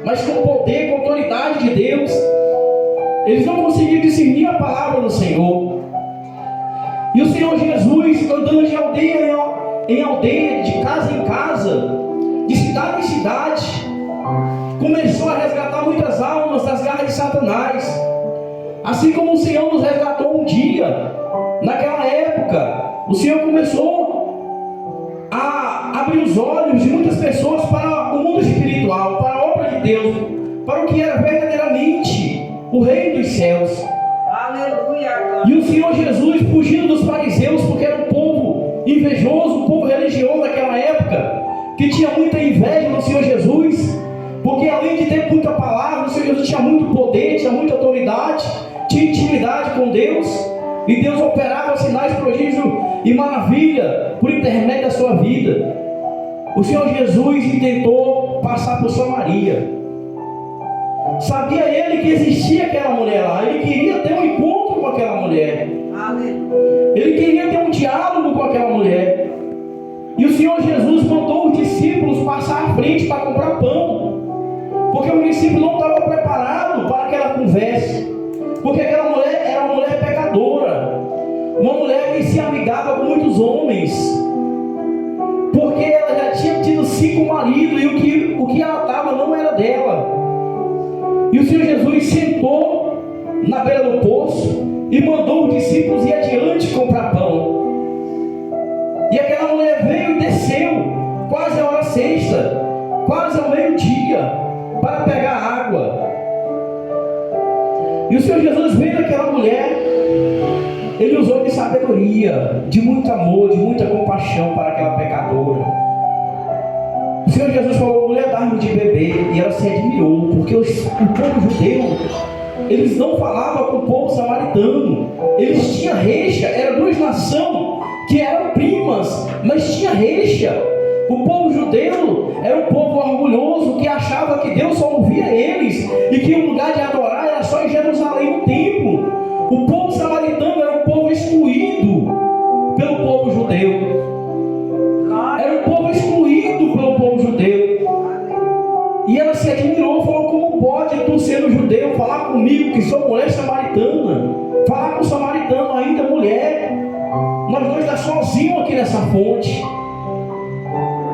mas com poder, com autoridade de Deus. Eles não conseguiam discernir a palavra do Senhor. E o Senhor Jesus, andando de aldeia em aldeia, de casa em casa, de cidade em cidade, começou a resgatar muitas almas das garras de Satanás. Assim como o Senhor nos resgatou um dia, naquela época, o Senhor começou a abrir os olhos de muitas pessoas para o mundo espiritual, para a obra de Deus, para o que era verdadeiramente o reino dos céus. Aleluia. E o Senhor Jesus, fugindo dos fariseus, porque era um povo invejoso, um povo religioso daquela época, que tinha muita inveja no Senhor Jesus, porque além de ter muita palavra, o Senhor Jesus tinha muito poder, tinha muita autoridade, tinha intimidade com Deus, e Deus operava sinais, prodígio e maravilha por intermédio da sua vida. O Senhor Jesus intentou passar por Samaria. Sabia ele que existia aquela mulher lá. Ele queria ter um encontro com aquela mulher. Ele queria ter um diálogo com aquela mulher. E o Senhor Jesus mandou os discípulos passar à frente para comprar pão, porque os discípulos não estavam preparados para aquela conversa. Porque aquela mulher era uma mulher pecadora, uma mulher que se amigava com muitos homens, porque ela já tinha tido 5 maridos e o que ela estava não era dela. E o Senhor Jesus sentou na beira do poço e mandou os discípulos ir adiante comprar pão. E aquela mulher veio e desceu, quase a hora sexta, quase ao meio-dia, para pegar água. E o Senhor Jesus, vendo aquela mulher, Ele usou de sabedoria, de muito amor, de muita compaixão para aquela pecadora. O Senhor Jesus falou: mulher, dá-me de beber. E ela se admirou, porque o povo judeu, eles não falavam com o povo samaritano. Eles tinham rixa, eram 2 nações que eram primas, mas tinha rixa. O povo judeu era um povo orgulhoso, que achava que Deus só ouvia eles, e que o lugar de adorar era só em Jerusalém, no templo. O povo samaritano era um povo excluído pelo povo judeu. Era um povo excluído pelo povo judeu. E ela se admirou, falou: como pode tu, sendo judeu, falar comigo, que sou mulher samaritana? Falar com o samaritano ainda, mulher? Nós dois estamos sozinhos aqui nessa fonte.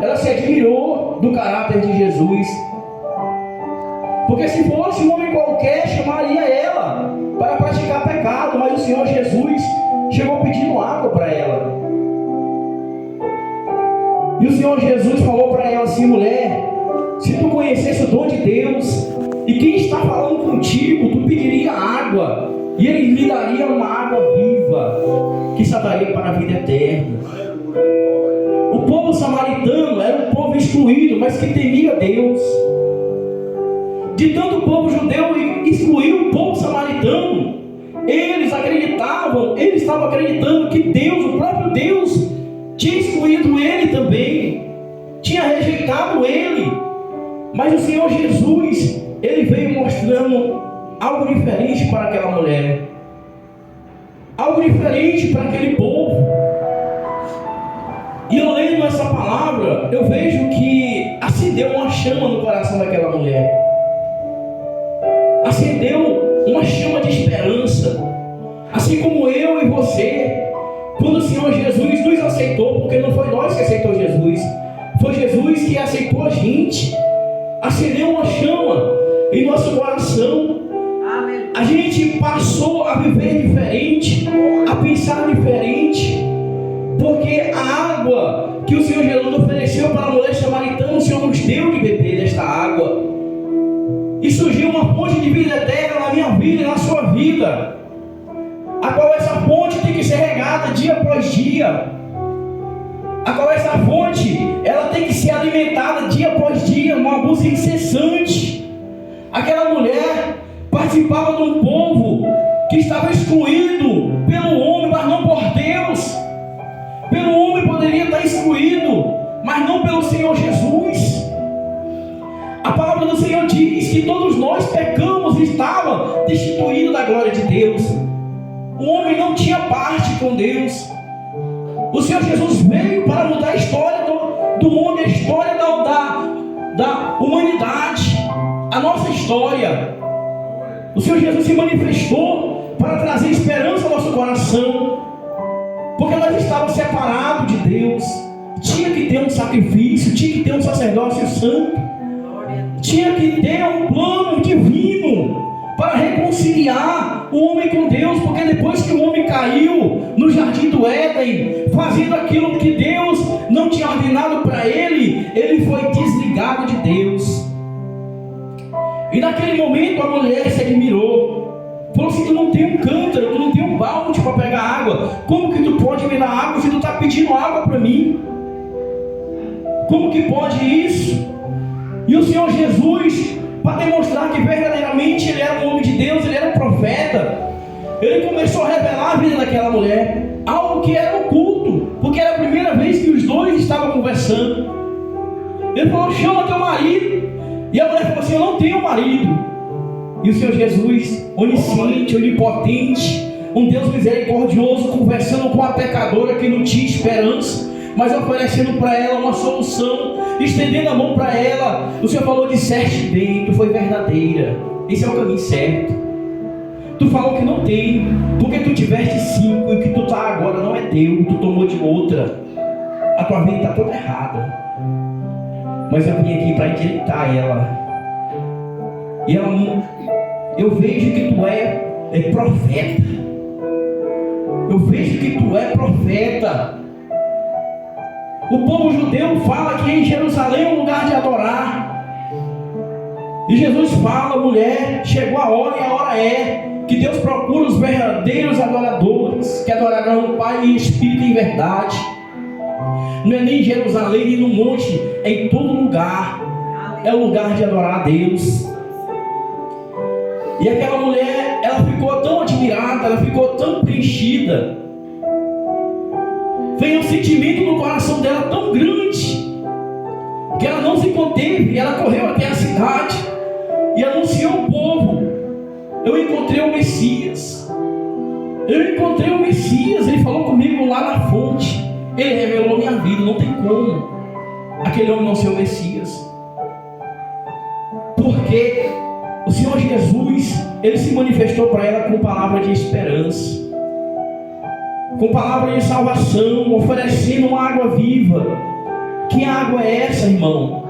Ela se admirou do caráter de Jesus, porque se fosse um homem qualquer, chamaria ela para praticar pecado, mas o Senhor Jesus chegou pedindo água para ela. E o Senhor Jesus falou para ela assim: mulher, se tu conhecesse o dom de Deus e quem está falando contigo, tu pediria água, e Ele lhe daria uma água viva, que saltaria para a vida eterna. O povo samaritano era um povo excluído, mas que temia Deus. De tanto o povo judeu excluir o povo samaritano, eles estavam acreditando que Deus, o próprio Deus, tinha excluído ele também, tinha rejeitado ele. Mas o Senhor Jesus, Ele veio mostrando algo diferente para aquela mulher, algo diferente para aquele povo. E eu lendo essa palavra, eu vejo que acendeu uma chama no coração daquela mulher. Acendeu uma chama de esperança. Assim como eu e você, quando o Senhor Jesus nos aceitou, porque não foi nós que aceitou Jesus, foi Jesus que aceitou a gente. Acendeu uma chama em nosso coração. A gente passou a viver diferente, a pensar diferente, porque a água que o Senhor Jesus ofereceu para a mulher samaritana, o Senhor nos deu de beber desta água. E surgiu uma fonte de vida eterna na minha vida e na sua vida, a qual essa fonte tem que ser regada dia após dia, a qual essa fonte ela tem que ser alimentada dia após dia, uma busca incessante. Aquela mulher participava de um povo que estava excluído pelo homem, mas não por Deus. Pelo homem poderia estar excluído, mas não pelo Senhor Jesus. A palavra do Senhor diz que todos nós pecamos e estávamos destituídos da glória de Deus. O homem não tinha parte com Deus. O Senhor Jesus veio para mudar a história do homem, a história da humanidade. a nossa história. O Senhor Jesus se manifestou para trazer esperança ao nosso coração, porque nós estávamos separados de Deus. Tinha que ter um sacrifício, tinha que ter um sacerdócio santo, tinha que ter um plano divino para reconciliar o homem com Deus, porque depois que o homem caiu no jardim do Éden, fazendo aquilo que Deus não tinha ordenado para ele, ele foi desligado de Deus. E naquele momento a mulher se admirou, falou assim: tu não tem um cântaro, tu não tem um balde para pegar água, como que tu pode me dar água se tu está pedindo água para mim? Como que pode isso? E o Senhor Jesus, para demonstrar que verdadeiramente ele era um homem de Deus, ele era um profeta, ele começou a revelar a vida daquela mulher, algo que era oculto, porque era a primeira vez que os dois estavam conversando. Ele falou: chama teu marido. E a mulher falou assim: eu não tenho marido. E o Senhor Jesus, onisciente, onipotente, um Deus misericordioso, conversando com a pecadora que não tinha esperança, mas oferecendo para ela uma solução, estendendo a mão para ela. O Senhor falou: disseste bem, tu foi verdadeira, esse é o caminho certo. Tu falou que não tem, porque tu tiveste 5 e o que tu está agora não é teu, tu tomou de outra. A tua vida está toda errada. Mas eu vim aqui para endireitar ela. E ela, eu vejo que tu é profeta. Eu vejo que tu é profeta. O povo judeu fala que em Jerusalém é um lugar de adorar. E Jesus fala: mulher, chegou a hora, e a hora é que Deus procura os verdadeiros adoradores, que adorarão o Pai em espírito e em verdade. Não é nem em Jerusalém, nem no monte, é em todo lugar. É o lugar de adorar a Deus. E aquela mulher, ela ficou tão admirada, ela ficou tão preenchida. Veio um sentimento no coração dela tão grande, que ela não se conteve. Ela correu até a cidade e anunciou ao povo: eu encontrei o Messias. Eu encontrei o Messias. Ele falou comigo lá na fonte. Ele revelou minha vida. Não tem como aquele homem não ser o Messias, porque o Senhor Jesus, ele se manifestou para ela com palavra de esperança, com palavra de salvação, oferecendo uma água viva. Que água é essa, irmão?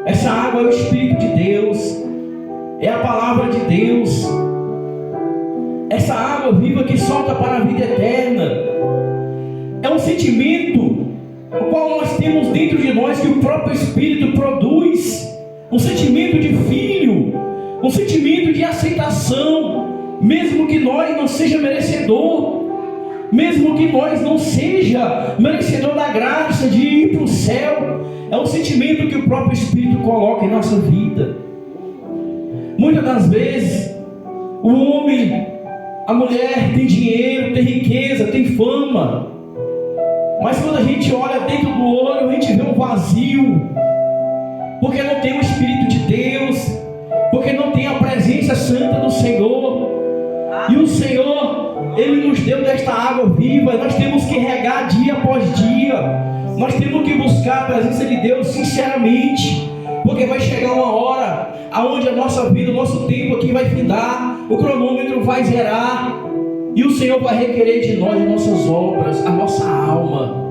Essa água é o Espírito de Deus, é a palavra de Deus, essa água viva que solta para a vida eterna. É um sentimento o qual nós temos dentro de nós, que o próprio Espírito produz, um sentimento de filho, um sentimento de aceitação, mesmo que nós não seja merecedor, mesmo que nós não seja merecedor da graça de ir para o céu. É um sentimento que o próprio Espírito coloca em nossa vida. Muitas das vezes o homem, a mulher tem dinheiro, tem riqueza, tem fama, mas quando a gente olha dentro do olho, a gente vê um vazio, porque não tem o Espírito de Deus, porque não tem a presença santa do Senhor. E o Senhor, Ele nos deu desta água viva. Nós temos que regar dia após dia. Nós temos que buscar a presença de Deus sinceramente, porque vai chegar uma hora aonde a nossa vida, o nosso tempo aqui vai findar, o cronômetro vai zerar, e o Senhor vai requerer de nós as nossas obras, a nossa alma.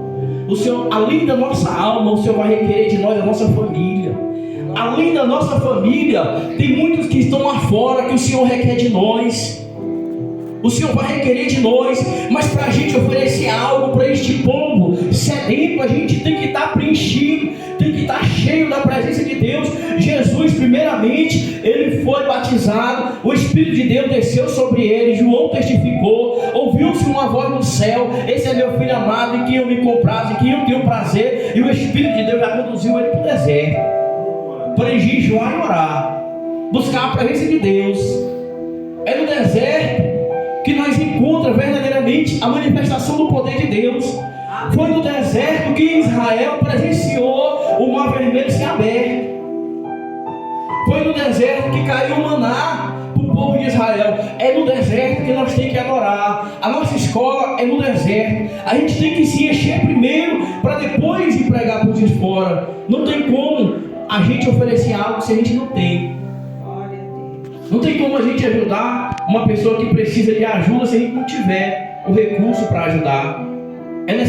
O Senhor, além da nossa alma, o Senhor vai requerer de nós a nossa família. Além da nossa família, tem muitos que estão lá fora que o Senhor requer de nós. O Senhor vai requerer de nós, mas para a gente oferecer algo para este povo sedento, a gente tem que estar preenchido, tem que estar cheio da presença de Deus. Jesus, primeiramente, ele foi batizado, o Espírito de Deus desceu sobre ele, João testificou, ouviu-se uma voz no céu: esse é meu filho amado, em quem eu me comprazo, em quem eu tenho prazer. E o Espírito de Deus já conduziu ele para o deserto, para jejuar e orar, buscar a presença de Deus. É no deserto que nós encontramos verdadeiramente a manifestação do poder de Deus. Foi no deserto que Israel presenciou o mar vermelho se aberto. Foi no deserto que caiu o maná para o povo de Israel. É no deserto que nós temos que adorar. A nossa escola é no deserto. A gente tem que se encher primeiro para depois ir pregar para os de fora. Não tem como a gente oferecer algo se a gente não tem. Não tem como a gente ajudar uma pessoa que precisa de ajuda se a gente não tiver o recurso para ajudar. É necessário